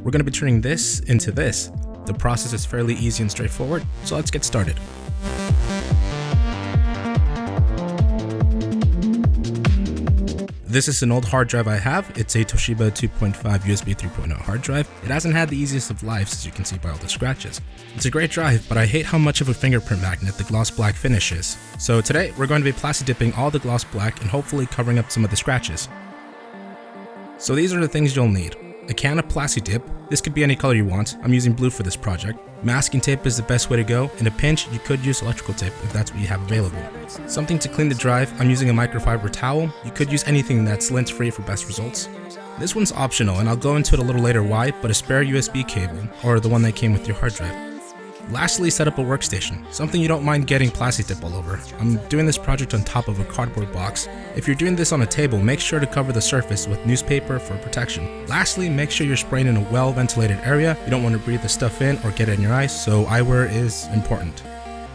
we're going to be turning this into this. The process is fairly easy and straightforward, so let's get started. This is an old hard drive I have. It's a Toshiba 2.5 USB 3.0 hard drive. It hasn't had the easiest of lives, as you can see by all the scratches. It's a great drive, but I hate how much of a fingerprint magnet the gloss black finish is. So today, we're going to be plasti-dipping all the gloss black and hopefully covering up some of the scratches. So these are the things you'll need. A can of plasti-dip. This could be any color you want. I'm using blue for this project. Masking tape is the best way to go. In a pinch, you could use electrical tape if that's what you have available. Something to clean the drive. I'm using a microfiber towel. You could use anything that's lint-free for best results. This one's optional, and I'll go into it a little later why, but a spare USB cable, or the one that came with your hard drive. Lastly, set up a workstation, something you don't mind getting plasti-dip all over. I'm doing this project on top of a cardboard box. If you're doing this on a table, make sure to cover the surface with newspaper for protection. Lastly, make sure you're spraying in a well-ventilated area. You don't want to breathe the stuff in or get it in your eyes, so eyewear is important.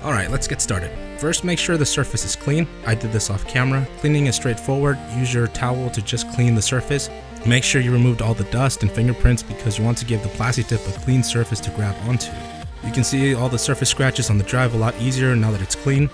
Alright, let's get started. First, make sure the surface is clean. I did this off camera. Cleaning is straightforward. Use your towel to just clean the surface. Make sure you removed all the dust and fingerprints because you want to give the plasti-dip a clean surface to grab onto. You can see all the surface scratches on the drive a lot easier now that it's clean.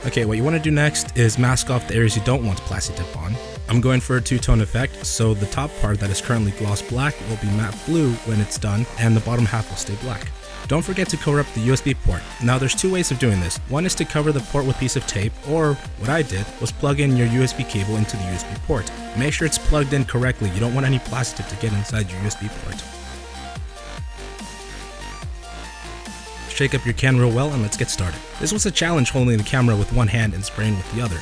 Okay, what you want to do next is mask off the areas you don't want plasti-dip on. I'm going for a two-tone effect, so the top part that is currently gloss black will be matte blue when it's done, and the bottom half will stay black. Don't forget to cover up the USB port. Now there's two ways of doing this. One is to cover the port with a piece of tape, or what I did was plug in your USB cable into the USB port. Make sure it's plugged in correctly. You don't want any plastic to get inside your USB port. Shake up your can real well and let's get started. This was a challenge holding the camera with one hand and spraying with the other.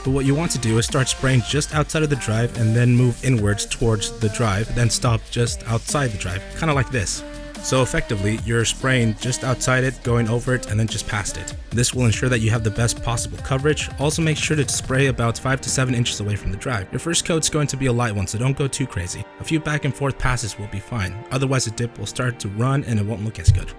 But what you want to do is start spraying just outside of the drive and then move inwards towards the drive, then stop just outside the drive, kind of like this. So effectively, you're spraying just outside it, going over it, and then just past it. This will ensure that you have the best possible coverage. Also make sure to spray about 5 to 7 inches away from the drive. Your first coat's going to be a light one, so don't go too crazy. A few back and forth passes will be fine. Otherwise the dip will start to run and it won't look as good.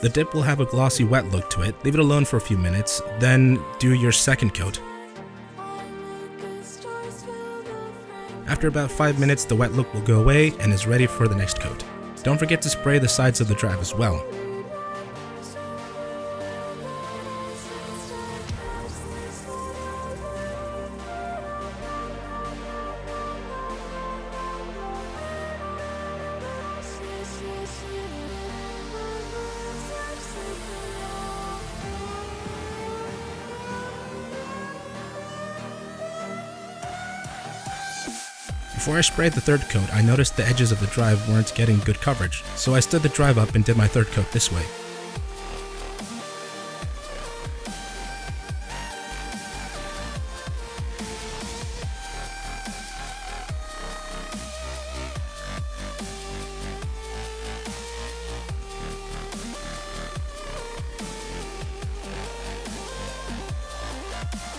The dip will have a glossy wet look to it. Leave it alone for a few minutes, then do your second coat. After about 5 minutes, the wet look will go away and is ready for the next coat. Don't forget to spray the sides of the drive as well. Before I sprayed the third coat, I noticed the edges of the drive weren't getting good coverage, so I stood the drive up and did my third coat this way.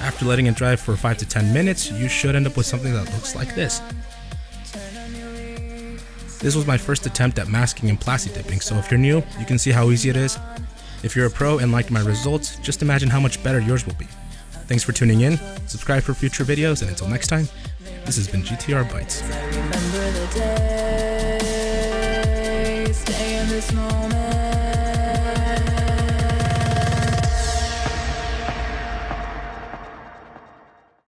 After letting it dry for 5 to 10 minutes, you should end up with something that looks like this. This was my first attempt at masking and plasti-dipping, so if you're new, you can see how easy it is. If you're a pro and liked my results, just imagine how much better yours will be. Thanks for tuning in, subscribe for future videos, and until next time, this has been GTRBytes.